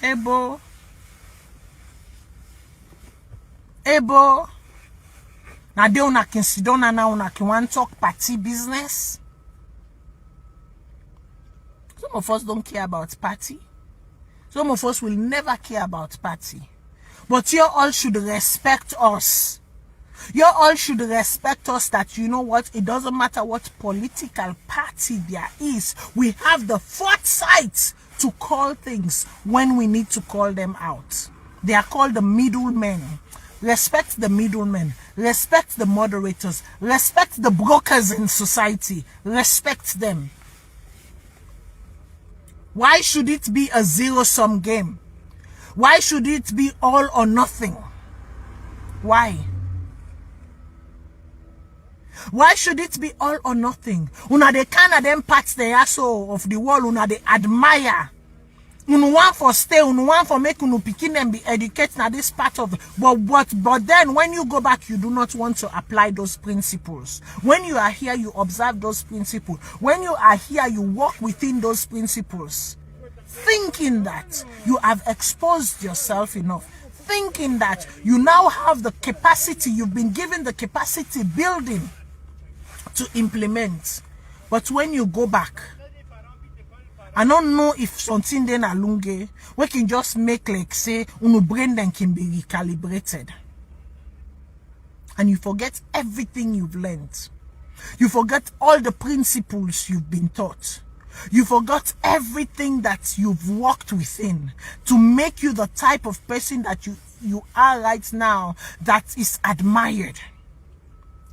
Ebo. Now they una can sit down and now una can want talk party business. Some of us don't care about party. Some of us will never care about party. But you all should respect us. You all should respect us that, you know what, it doesn't matter what political party there is. We have the foresight to call things when we need to call them out. They are called the middlemen. Respect the middlemen. Respect the moderators. Respect the brokers in society. Respect them. Why should it be a zero-sum game? Why should it be all or nothing? Why? Why should it be all or nothing? Una de kind of them parts the asshole of the world, una de admire. Unu want for stay, unu want for make unu pikin them be educated na this part of but then when you go back, you do not want to apply those principles. When you are here, you observe those principles. When you are here, you walk within those principles. Thinking that you have exposed yourself enough. Thinking that you now have the capacity, you've been given the capacity building to implement. But when you go back, I don't know if something then alunge we can just make like say unu brain then can be recalibrated. And you forget everything you've learned. You forget all the principles you've been taught. You forgot everything that you've walked within to make you the type of person that you are right now that is admired.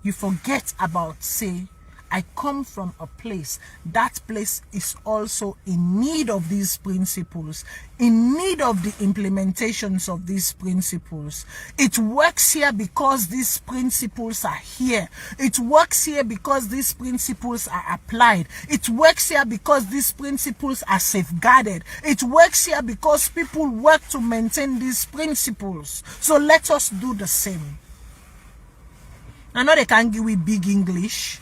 You forget about, say, I come from a place. That place is also in need of these principles, in need of the implementations of these principles. It works here because these principles are here. It works here because these principles are applied. It works here because these principles are safeguarded. It works here because people work to maintain these principles. So let us do the same. I know they can't give me big English.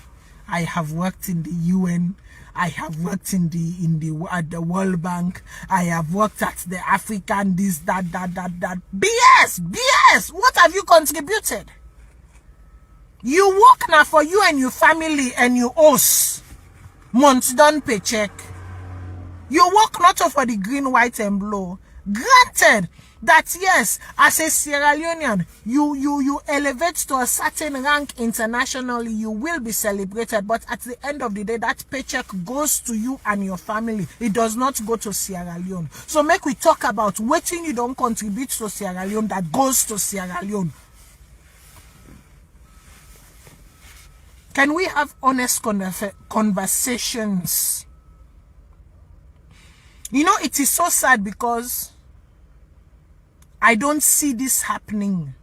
I have worked in the UN. I have worked at the World Bank. I have worked at the African this, that. BS! What have you contributed? You work now for you and your family and your house. Months done paycheck. You work not for the green, white, and blue. Granted that yes, as a Sierra Leonean, you elevate to a certain rank internationally, you will be celebrated. But at the end of the day, that paycheck goes to you and your family. It does not go to Sierra Leone. So make we talk about what you don't contribute to Sierra Leone that goes to Sierra Leone. Can we have honest conversations? You know, it is so sad because I don't see this happening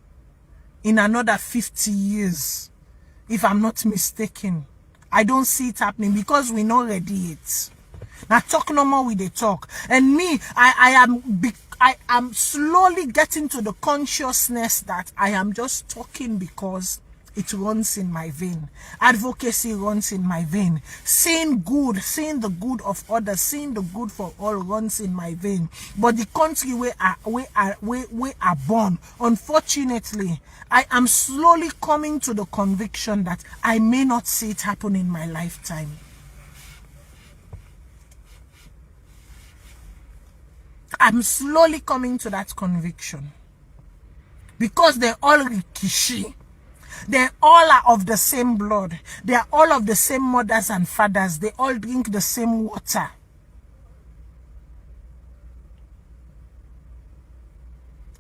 in another 50 years, if I'm not mistaken. I don't see it happening because we know already it. Now talk no more with the talk. And me, I am slowly getting to the consciousness that I am just talking because it runs in my vein. Advocacy runs in my vein. Seeing good, seeing the good of others, seeing the good for all runs in my vein. But the country we are born, unfortunately, I am slowly coming to the conviction that I may not see it happen in my lifetime. I'm slowly coming to that conviction. Because they're all rikishi. They all are of the same blood. They are all of the same mothers and fathers. They all drink the same water.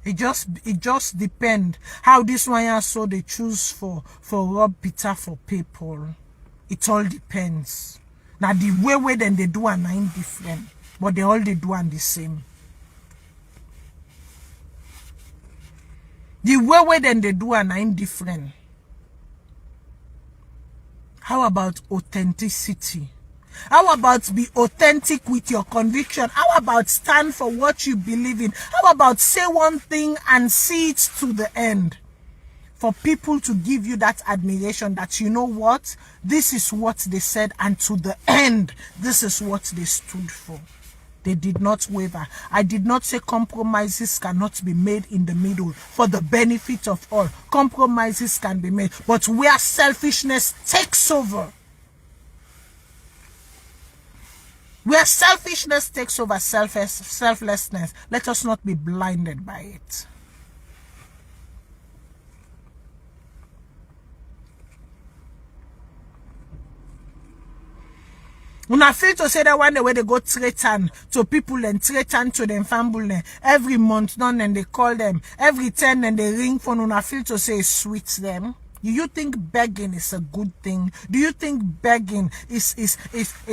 It just depends how this one is, so they choose for Rob Peter for people. It all depends. Now the way then they do are nine different, but they all they do are the same. The way then they do are nine different. How about authenticity? How about be authentic with your conviction? How about stand for what you believe in? How about say one thing and see it to the end? For people to give you that admiration that, you know what, this is what they said, and to the end, this is what they stood for. They did not waver. I did not say compromises cannot be made in the middle for the benefit of all. Compromises can be made, but where selfishness takes over, selflessness, let us not be blinded by it. Una feel to say that one the way they go threaten to people and threaten to them family every month, none and they call them every 10 and they ring phone. Una feel to say sweet them. Do you think begging is a good thing? Do you think begging is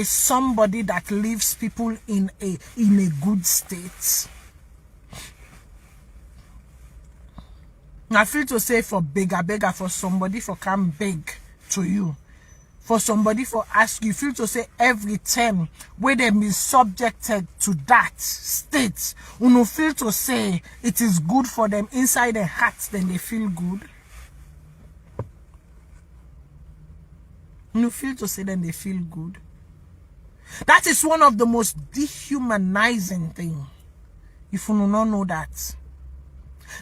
somebody that leaves people in a good state? I feel to say for beggar for somebody for come beg to you. For somebody for ask you, feel to say every time where they be subjected to that state, you feel to say it is good for them inside their hearts, then they feel good. You feel to say then they feel good. That is one of the most dehumanizing things. If you do not know that.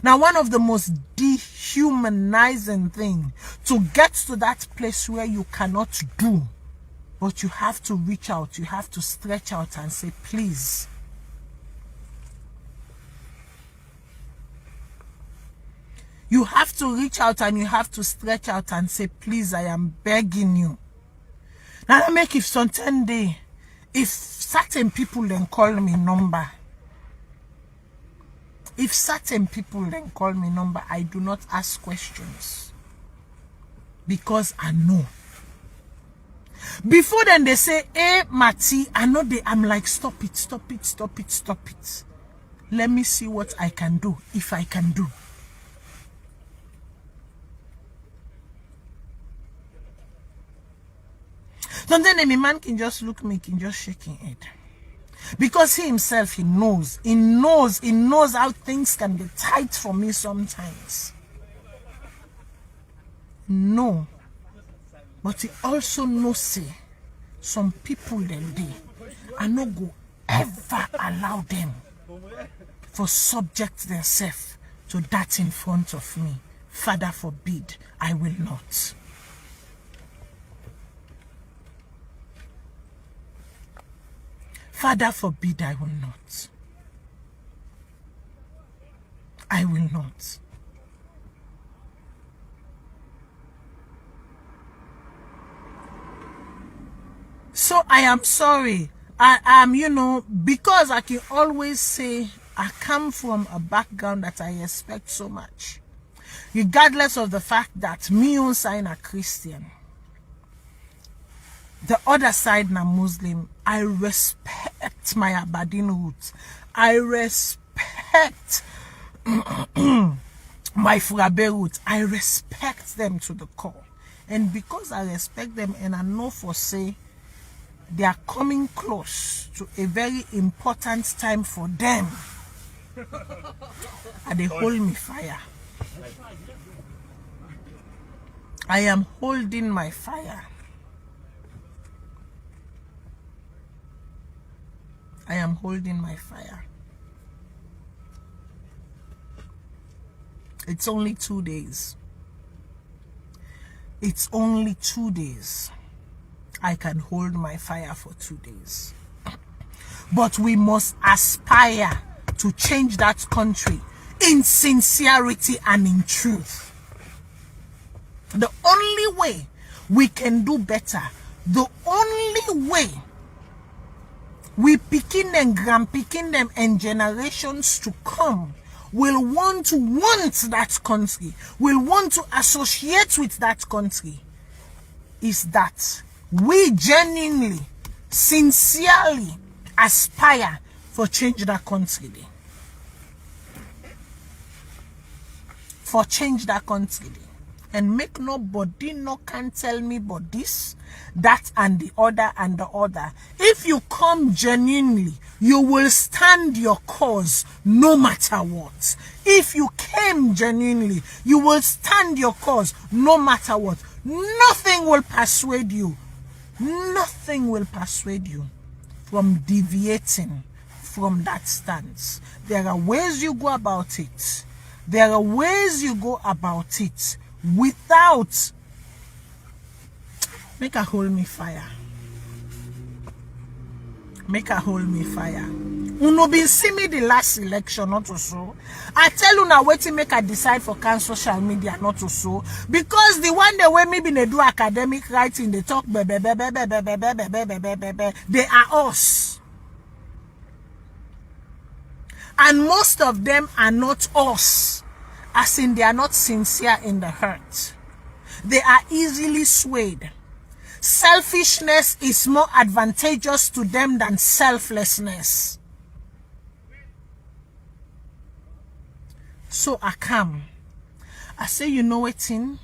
Now, one of the most dehumanizing things to get to that place where you cannot do, but you have to reach out, you have to stretch out and say, please. You have to reach out and you have to stretch out and say, please, I am begging you. Now, I make if certain day, if certain people then call me number, if certain people then call me number, I do not ask questions. Because I know. Before then they say, hey, Mati, I know I'm like, stop it. Let me see what I can do, if I can do. Sometimes a man can just look me, can just shake his head. Because he himself, he knows how things can be tight for me sometimes. No. But he also knows, say, some people then I no go ever allow them for subject themselves to that in front of me. Father forbid, I will not. Father forbid, I will not. I will not. So I am sorry. I am, because I can always say I come from a background that I respect so much. Regardless of the fact that me on sign a Christian. The other side na Muslim. I respect my Aberdeen roots. I respect my Furabe roots. I respect them to the core. And because I respect them and I know for say they are coming close to a very important time for them, and they hold me fire. I am holding my fire. I am holding my fire. It's only 2 days. It's only 2 days. I can hold my fire for 2 days. But we must aspire to change that country in sincerity and in truth. The only way we can do better, the only way we picking them, grand-picking them, and generations to come will want that country, will want to associate with that country, is that we genuinely, sincerely aspire for change that country. For change that country. And make nobody can tell me but this, that, and the other, and the other. If you come genuinely, you will stand your cause no matter what. If you came genuinely, you will stand your cause no matter what. Nothing will persuade you. Nothing will persuade you from deviating from that stance. There are ways you go about it. There are ways you go about it without make a hold me fire. Make a hold me fire. Uno been see me the last election, not to so. I tell you now, waiting make I decide for can social media, not to so. Because the one the way maybe they do academic writing, they talk they are us. And most of them are not us. As in, they are not sincere in the hurt. They are easily swayed. Selfishness is more advantageous to them than selflessness. So I come. I say, you know what, in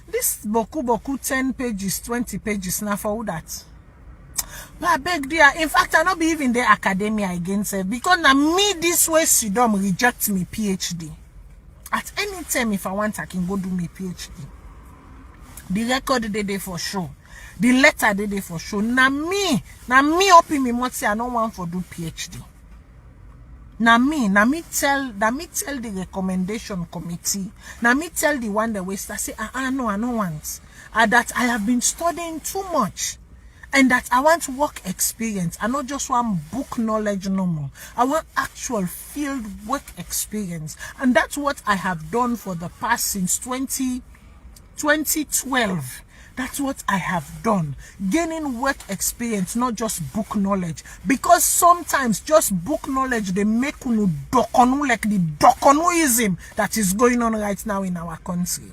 this boku 10 pages, 20 pages now for that. But I beg dear, in fact, I not be even the academia against it because now me this way Sidom reject me PhD. At any time, if I want, I can go do me PhD. The record they there for sure. The letter they there for sure. Now me up in me must say I don't want for do PhD. Now me tell the recommendation committee. Now me tell the one that waste. I say, no, I don't want. That I have been studying too much. And that I want work experience. I not just want book knowledge no more. I want actual field work experience. And that's what I have done for the past since 2012. That's what I have done. Gaining work experience, not just book knowledge. Because sometimes just book knowledge, they make you dokonu like the dokonuism that is going on right now in our country.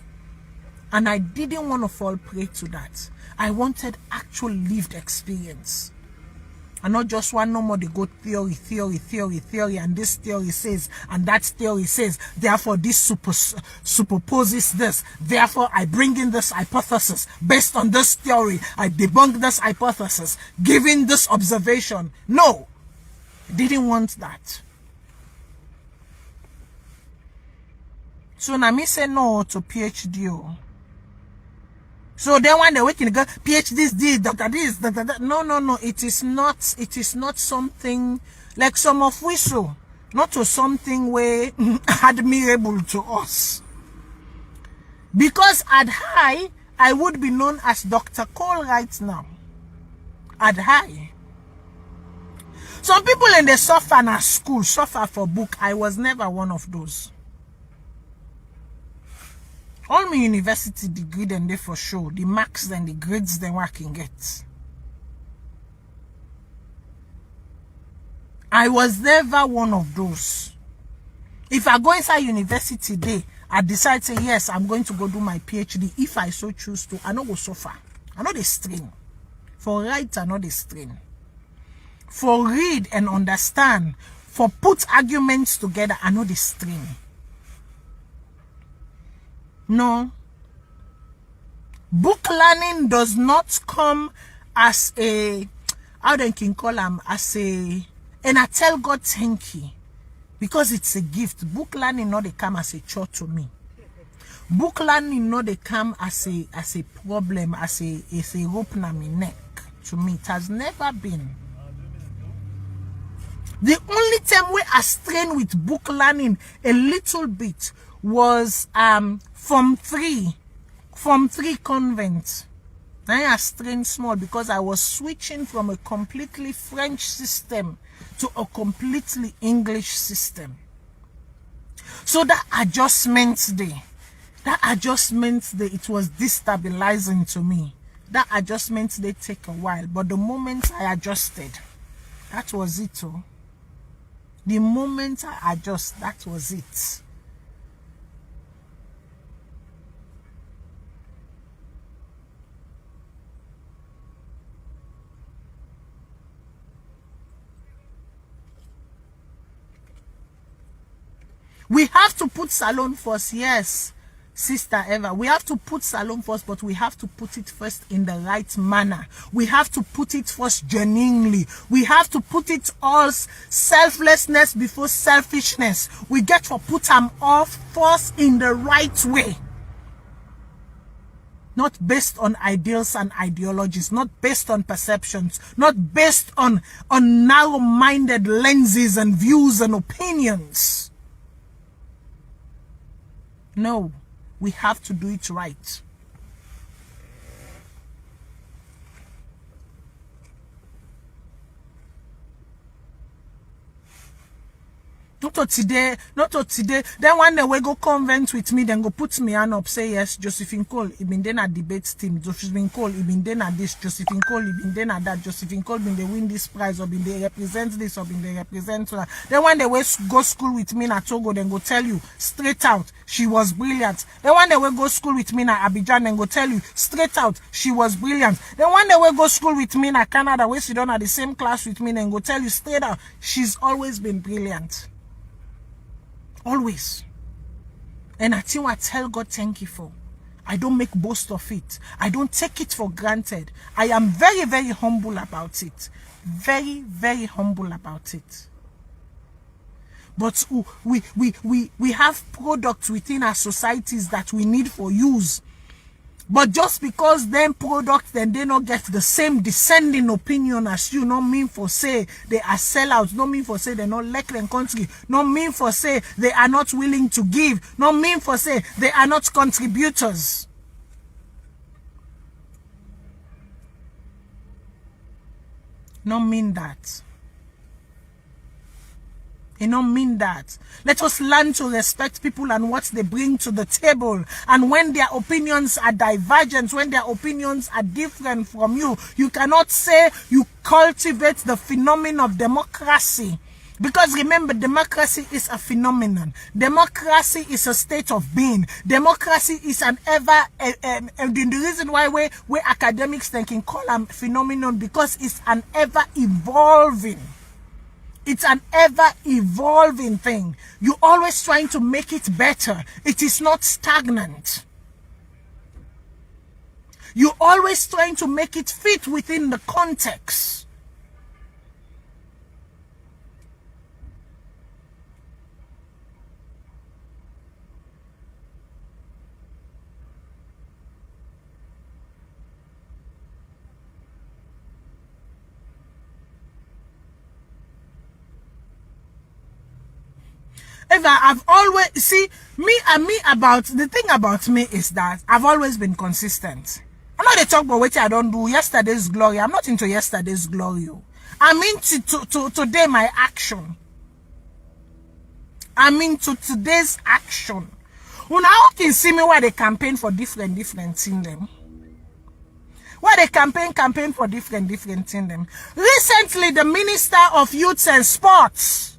And I didn't want to fall prey to that. I wanted actual lived experience. And not just one no more they go theory, and this theory says, and that theory says, therefore this supposes this. Therefore I bring in this hypothesis. Based on this theory, I debunk this hypothesis. Given this observation. No, didn't want that. So now me say no to PhD. So then when they're working, go PhD, doctor this, doctor that. No. It is not something like some of we so. Not to something way admirable to us. Because at high, I would be known as Dr. Cole right now. At high. Some people in the suffer at school, suffer for book. I was never one of those. All my university degree then they for sure. The marks and the grades then I can get. I was never one of those. If I go inside university today, I decide say yes, I'm going to go do my PhD. If I so choose to, I know go suffer. I know the strain. For write, I know the strain. For read and understand, for put arguments together, I know the strain. No. Book learning does not come as a, how they can call them, as a, and I tell God thank you. Because it's a gift. Book learning not they come as a chore to me. Book learning not they come as a problem, as a rope na my neck. To me, it has never been. The only time where I strain with book learning a little bit was Form 3 convent. I strained small because I was switching from a completely French system to a completely English system. So that adjustment day, it was destabilizing to me. That adjustment they take a while, but the moment I adjusted, that was it. Oh. The moment I adjust, that was it. We have to put salon first, yes, Sister Eva. We have to put salon first, but we have to put it first in the right manner. We have to put it first genuinely. We have to put it all selflessness before selfishness. We get to put them off first in the right way. Not based on ideals and ideologies, not based on perceptions, not based on narrow-minded lenses and views and opinions. No, we have to do it right. Not to today. Then one day we go convent with me, then go put me hand up, say yes, Josephine Cole, he been then a debate team, Josephine Cole, he been then at this, Josephine Cole, he been then at that, Josephine Cole been they win this prize, or been they represent this, or been they represent that. Then one day we go school with me na Togo, then go tell you straight out, she was brilliant. Then one day we go school with me na Abidjan, then go tell you straight out, she was brilliant. Then one day we go school with me na Canada, where she done at the same class with me, then go tell you straight out, she's always been brilliant. Always. And I think I tell God thank you for. I don't make boast of it. I don't take it for granted. I am very, very humble about it. Very, very humble about it. But we have products within our societies that we need for use. But just because them products, then they not get the same descending opinion as you, not mean for say they are sellouts, not mean for say they not like their country, not mean for say they are not willing to give, not mean for say they are not contributors. Not mean that. It don't mean that. Let us learn to respect people and what they bring to the table. And when their opinions are divergent, when their opinions are different from you, you cannot say you cultivate the phenomenon of democracy. Because remember, democracy is a phenomenon. Democracy is a state of being. Democracy is an the reason why we academics can call them phenomenon, because it's an ever evolving. It's an ever-evolving thing. You're always trying to make it better. It is not stagnant. You're always trying to make it fit within the context. I've always, see, the thing about me is that I've always been consistent. I'm not a talk about what I don't do. Yesterday's glory. I'm not into yesterday's glory. I'm into today my action. I'm into today's action. Well, now you can see me where they campaign for different things them. Where they campaign for different things them. Recently, the Minister of Youth and Sports,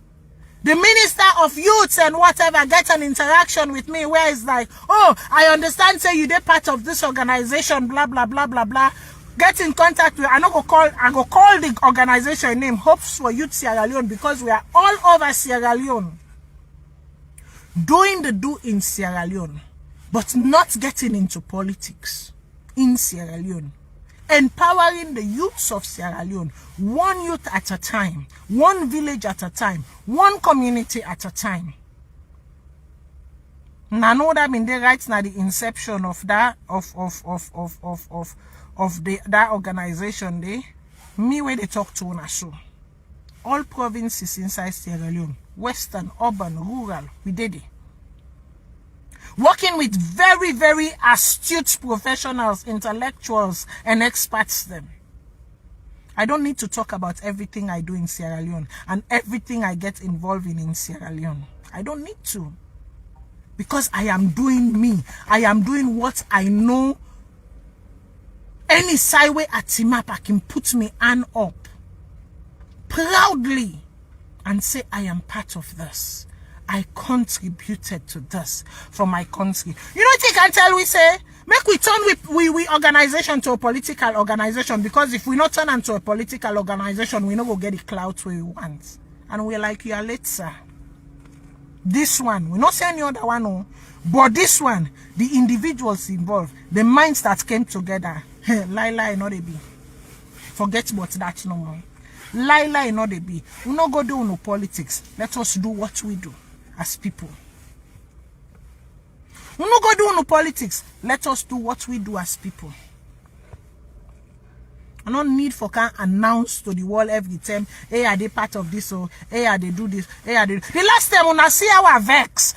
the Minister of Youth and whatever, get an interaction with me where it's like, oh, I understand, say you did part of this organization, blah, blah, blah, blah, blah. Get in contact with, I go call the organization name, Hopes for Youth Sierra Leone, because we are all over Sierra Leone. Doing the do in Sierra Leone, but not getting into politics in Sierra Leone. Empowering the youths of Sierra Leone, one youth at a time, one village at a time, one community at a time. And I know that in the right now the inception of that that organization there, me where they talk to una so. All provinces inside Sierra Leone, western, urban, rural, we did it. Working with very, very astute professionals, intellectuals, and experts them. I don't need to talk about everything I do in Sierra Leone and everything I get involved in Sierra Leone. I don't need to. Because I am doing me. I am doing what I know. Any sideway at Timap, I can put me hand up proudly and say I am part of this. I contributed to this for my country. You know what you can tell we say? Make we turn we organization to a political organization, because if we not turn into a political organization, we not go get the clout we want. And we're like, you are late, sir. This one, we not say any other one, no. But this one, the individuals involved, the minds that came together, lie not they be. Forget about that no more. Lie not they be. We not go do no politics. Let us do what we do as people. We no go do no politics. Let us do what we do as people. I don't need for can announce to the world every time, hey, are they part of this, or hey, are they do this, hey, are they do. The last time when I see our vex,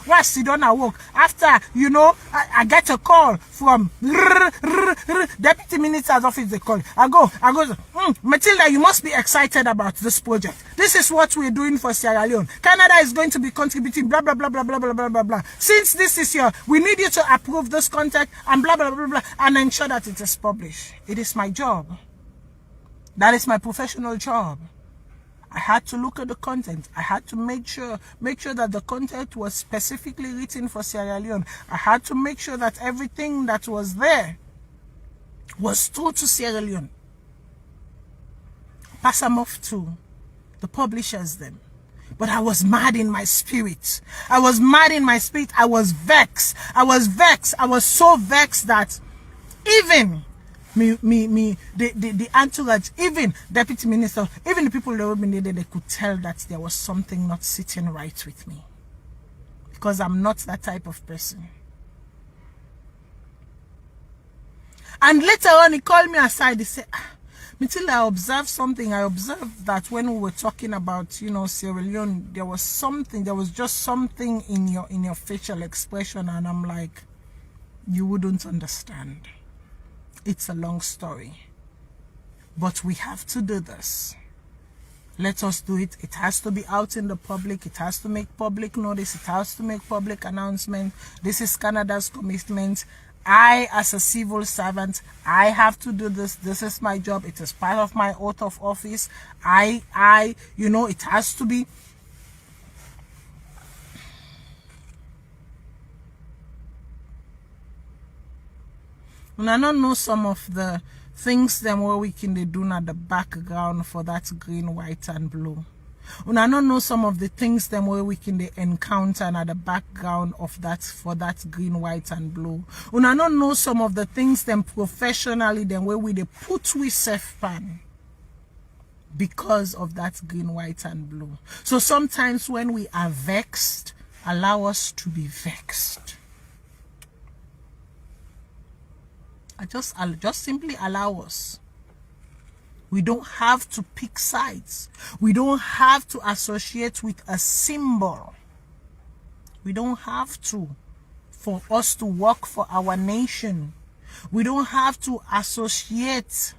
where I sit down at work, after, you know, I get a call from Deputy Minister's office, they call. I go, Matilda, you must be excited about this project. This is what we're doing for Sierra Leone. Canada is going to be contributing, blah, blah, blah, blah, blah, blah, blah, blah, blah. Since this is your, we need you to approve this content, and blah, blah, blah, blah, and ensure that it is published. It is my job. That is my professional job. I had to look at the content. I had to make sure that the content was specifically written for Sierra Leone. I had to make sure that everything that was there was true to Sierra Leone. Pass them off to the publishers then. But I was mad in my spirit. I was mad in my spirit. I was vexed. I was so vexed that even the entourage, even Deputy Minister, even the people that were in there, they could tell that there was something not sitting right with me. Because I'm not that type of person. And later on, he called me aside. He said, Matilda, I observed something. I observed that when we were talking about, you know, Sierra Leone, there was just something in your facial expression. And I'm like, you wouldn't understand. It's a long story. But we have to do this. Let us do it. It has to be out in the public. It has to make public notice. It has to make public announcement. This is Canada's commitment. I, as a civil servant, I have to do this. This is my job. It is part of my oath of office. You know, it has to be. And I don't know some of the things them where we can do at the background for that green, white, and blue. And I don't know some of the things them where we can encounter at the background of that for that green, white, and blue. And I don't know some of the things them professionally them where we put we safe pan because of that green, white, and blue. So sometimes when we are vexed, allow us to be vexed. Just simply allow us. We don't have to pick sides. We don't have to associate with a symbol. We don't have to for us to work for our nation. We don't have to associate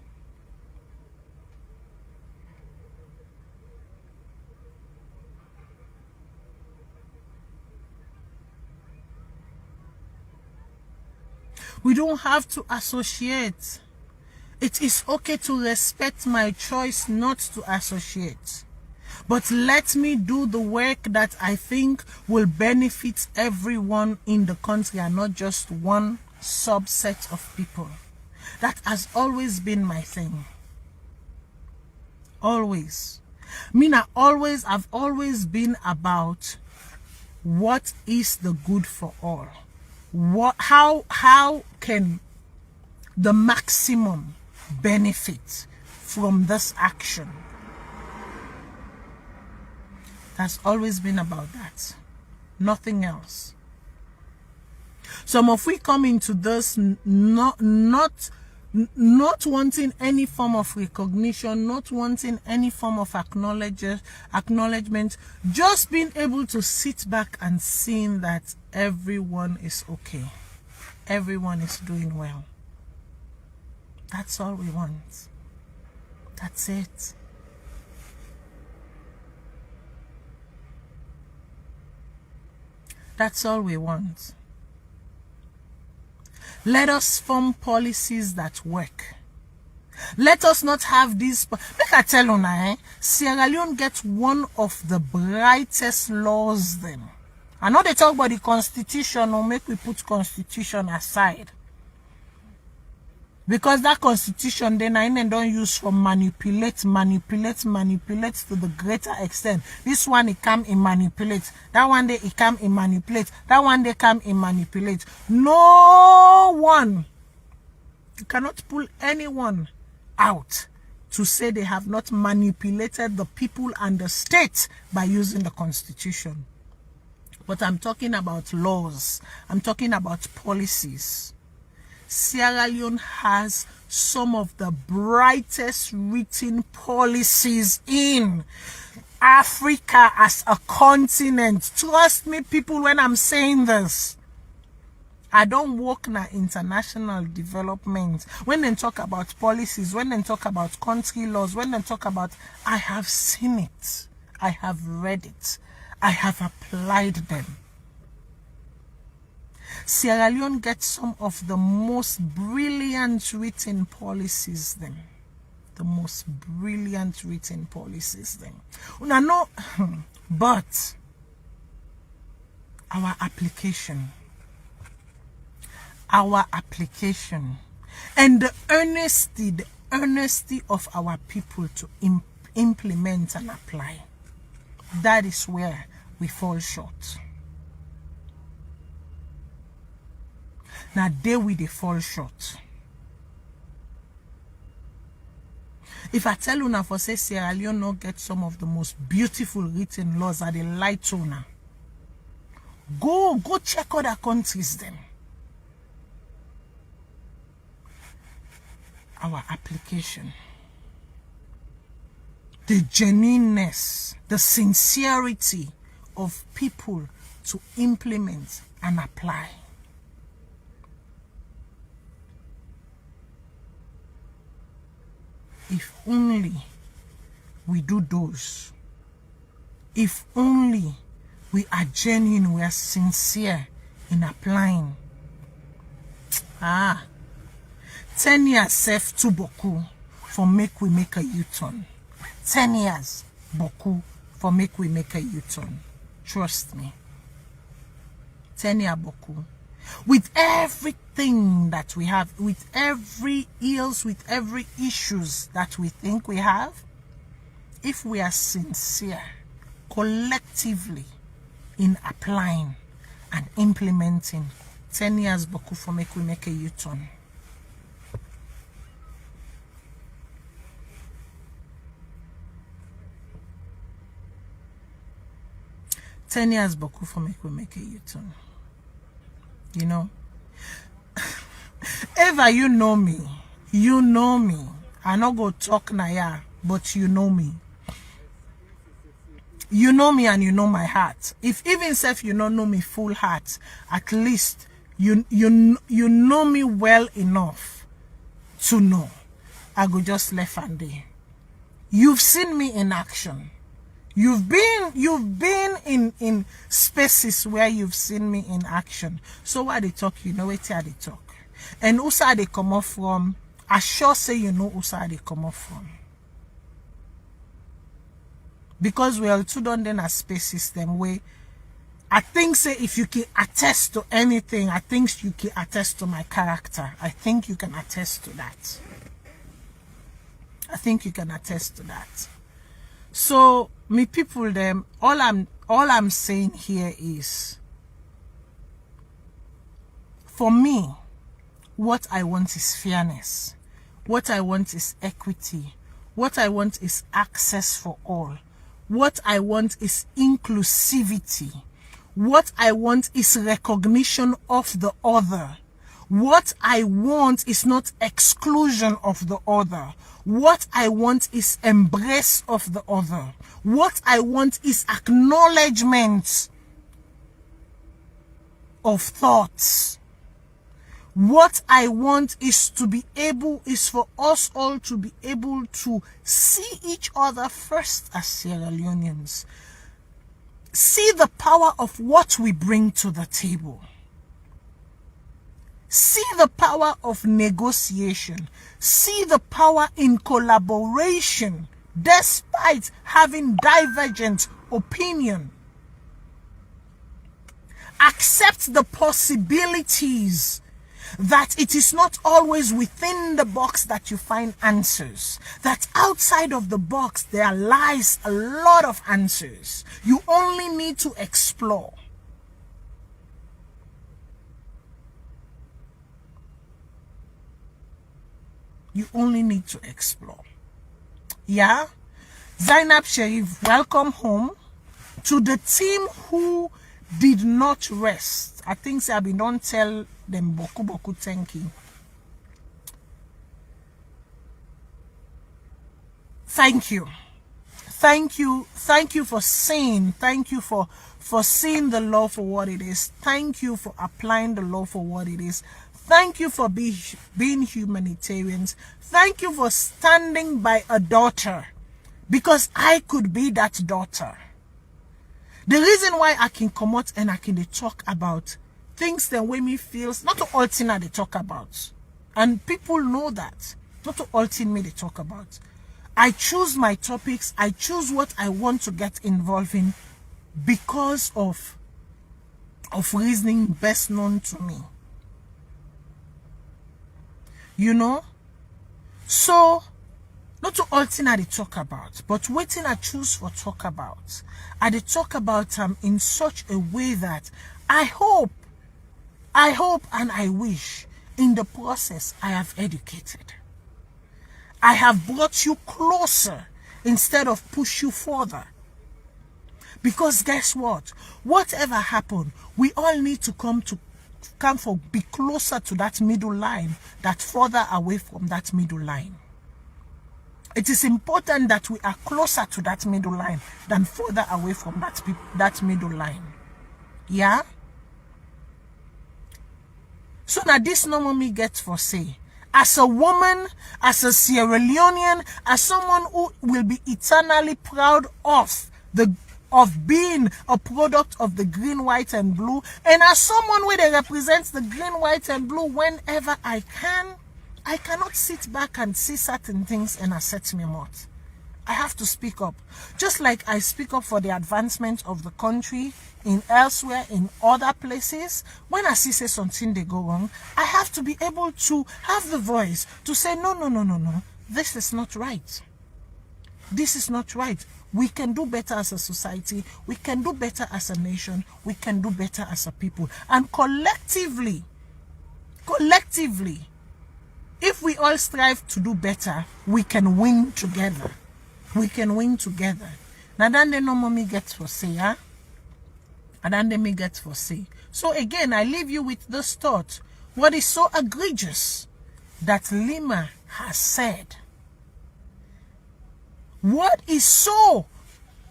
It is okay to respect my choice not to associate. But let me do the work that I think will benefit everyone in the country and not just one subset of people. That has always been my thing. Always. I've always been about what is the good for all. How can the maximum benefit from this action? That's always been about that. Nothing else. Some of we come into this not wanting any form of recognition, not wanting any form of acknowledgement, just being able to sit back and seeing that everyone is okay. Everyone is doing well. That's all we want. That's it. That's all we want. Let us form policies that work. Let us not have these. Make I tell you, Sierra Leone gets one of the brightest laws then. I know they talk about the constitution, or make we put constitution aside. Because that constitution then I don't use for manipulate to the greater extent. This one it come in manipulate. That one day it come in manipulate. That one day come in manipulate. No one. You cannot pull anyone out to say they have not manipulated the people and the state by using the constitution. but I'm talking about laws. I'm talking about policies. Sierra Leone has some of the brightest written policies in Africa as a continent. Trust me, people, when I'm saying this. I don't work in international development. When they talk about policies, when they talk about country laws, when they talk about, I have seen it. I have read it. I have applied them. Sierra Leone gets some of the most brilliant written policies then. The most brilliant written policies then. Una no, but our application and the earnesty of our people to implement and apply, that is where we fall short. Now there we fall short. If I tell una for say Sierra Leone no get some of the most beautiful written laws that they lie to una, go check other countries then. Our application, the genuineness, the sincerity of people to implement and apply. If only we do those, if only we are genuine, we are sincere in applying. 10 years self to boku for make we make a U-turn. 10 years boku for make we make a U-turn. Trust me. 10 years boku. With everything that we have, with every ills, with every issues that we think we have, if we are sincere collectively in applying and implementing, 10 years boku for make we make a U-turn. "10 years boku for make we make a U-turn." You know, ever you know me. I not go talk na ya, but you know me. You know me and you know my heart. If even self you don't know me full heart, at least you know me well enough to know I go just left and there. You've seen me in action. You've been in spaces where you've seen me in action. So while they talk, you know where they talk. And also they come off from, I sure say you know also they come off from. Because we are too done then a space system where I think say if you can attest to anything, I think you can attest to my character. I think you can attest to that. I think you can attest to that. So me people them, all I'm saying here is, for me, what I want is fairness. What I want is equity. What I want is access for all. What I want is inclusivity. What I want is recognition of the other. What I want is not exclusion of the other. What I want is embrace of the other. What I want is acknowledgement of thoughts. What I want is for us all to be able to see each other first as Sierra Leoneans. See the power of what we bring to the table. See the power of negotiation. See the power in collaboration despite having divergent opinion. Accept the possibilities that it is not always within the box that you find answers. That outside of the box there lies a lot of answers. You only need to explore. You only need to explore. Yeah? Zainab Sharif, welcome home. To the team who did not rest. I think say I been don't tell them boku thank you. Thank you. Thank you for seeing. Thank you for seeing the law for what it is. Thank you for applying the law for what it is. Thank you for being humanitarians. Thank you for standing by a daughter, because I could be that daughter. The reason why I can come out and I can talk about things that way me feels, not to all things they talk about. And people know that. Not to all things me they talk about. I choose my topics. I choose what I want to get involved in because of reasoning best known to me. You know? So, not to all things I talk about, but waiting I choose for talk about. I talk about them in such a way that I hope and I wish in the process I have educated. I have brought you closer instead of push you further. Because guess what? Whatever happened, we all need to be closer to that middle line, that further away from that middle line. It is important that we are closer to that middle line than further away from that middle line. Yeah? So now this no me gets for say. As a woman, as a Sierra Leonean, as someone who will be eternally proud of being a product of the green, white, and blue, and as someone who represents the green, white, and blue whenever I can, I cannot sit back and see certain things and assert me mouth. I have to speak up. Just like I speak up for the advancement of the country in elsewhere, in other places, when I see say something they go wrong, I have to be able to have the voice to say, no. This is not right. This is not right. We can do better as a society. We can do better as a nation. We can do better as a people. And collectively, if we all strive to do better, we can win together. We can win together. Now then the no mommy gets for say, huh? And then they me get for say. So again, I leave you with this thought. What is so egregious that Leema has said? What is so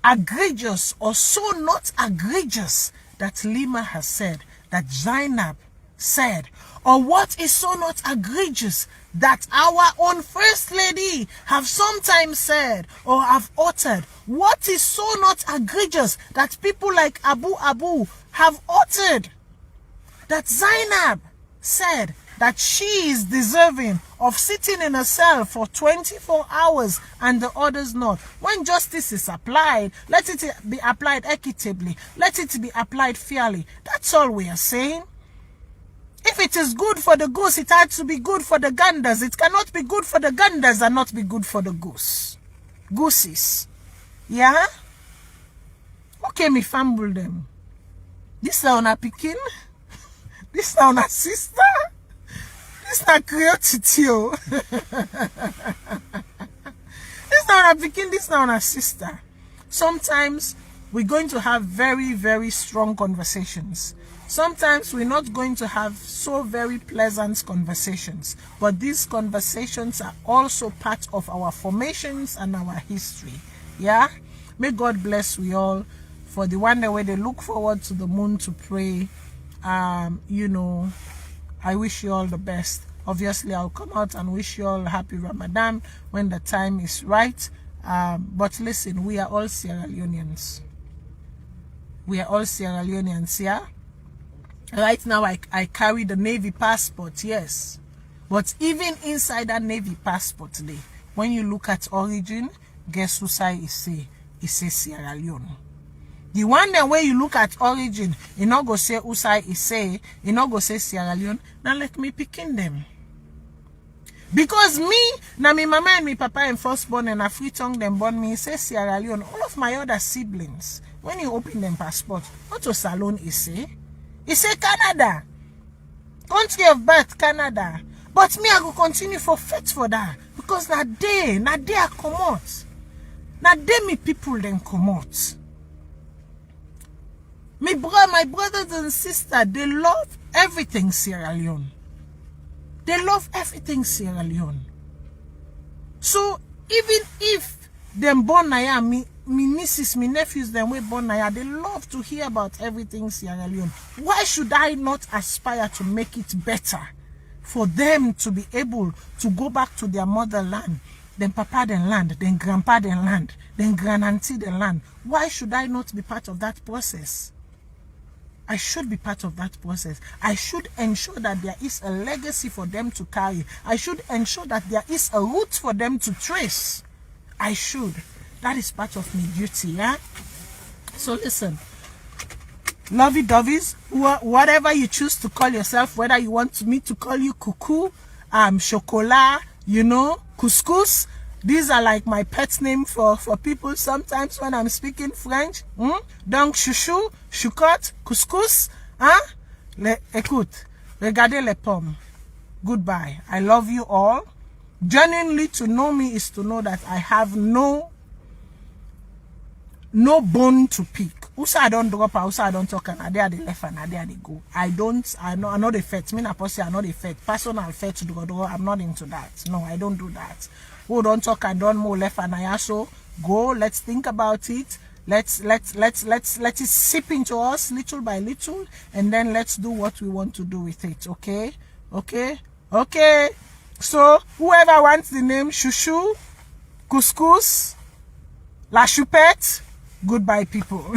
egregious or so not egregious that Leema has said, that Zainab said? Or what is so not egregious that our own First Lady have sometimes said or have uttered? What is so not egregious that people like Abu have uttered? That Zainab said that she is deserving of sitting in a cell for 24 hours and the others not. When justice is applied, let it be applied equitably. Let it be applied fairly. That's all we are saying. If it is good for the goose, it has to be good for the ganders. It cannot be good for the ganders and not be good for the goose. Gooses. Yeah? Okay, me fumble them. This is on a picking. This is on a sister. This is not curiosity. This is not a picking. This is not a sister. Sometimes we're going to have very, very strong conversations. Sometimes we're not going to have so very pleasant conversations, but these conversations are also part of our formations and our history. Yeah? May God bless we all. For the one way they look forward to the moon to pray, you know, I wish you all the best. Obviously, I'll come out and wish you all happy Ramadan when the time is right. But listen, we are all Sierra Leoneans. We are all Sierra Leoneans, yeah? Right now, I carry the Navy passport, yes. But even inside that Navy passport today, when you look at origin, guess who side it say Sierra Leone. The one that way you look at origin, you not go say who side it say, you not go say Sierra Leone. Now let me picking them. Because me, now me mama and me papa and firstborn and a free tongue them born me, say Sierra Leone. All of my other siblings, when you open them passport, not to Salone it say Canada. Country of birth, Canada. But me, I will continue for faith for that. Because na day I come out. Na day me people then come out. My brothers and sisters, they love everything Sierra Leone. They love everything Sierra Leone. So even if them born Naya, me nieces, me nephews, them we born Naya, they love to hear about everything Sierra Leone. Why should I not aspire to make it better for them to be able to go back to their motherland? Then papa then land, then grandpa then land, then grand-auntie then land. Why should I not be part of that process? I should be part of that process. I should ensure that there is a legacy for them to carry. I should ensure that there is a route for them to trace. I should. That is part of my duty, yeah? So listen, lovey-doveys, whatever you choose to call yourself, whether you want me to call you cuckoo, chocolat, you know, couscous. These are like my pet name for people sometimes when I'm speaking French. Donc, chouchou, choucotte, couscous. Écoute, regardez les pommes. Goodbye. I love you all. Genuinely, to know me is to know that I have no bone to pick. Usa I don't drop, usa I don't talk, and I there they left and I there they go. I know the fet. Me na posse, I know the fet. Personal fet to do. I'm not into that. No, I don't do that. Who don't talk and don't move left and I also go. Let's think about it. Let's let it sip into us little by little, and then let's do what we want to do with it. Okay? Okay. So whoever wants the name Chouchou, Couscous, La Choupette, goodbye people.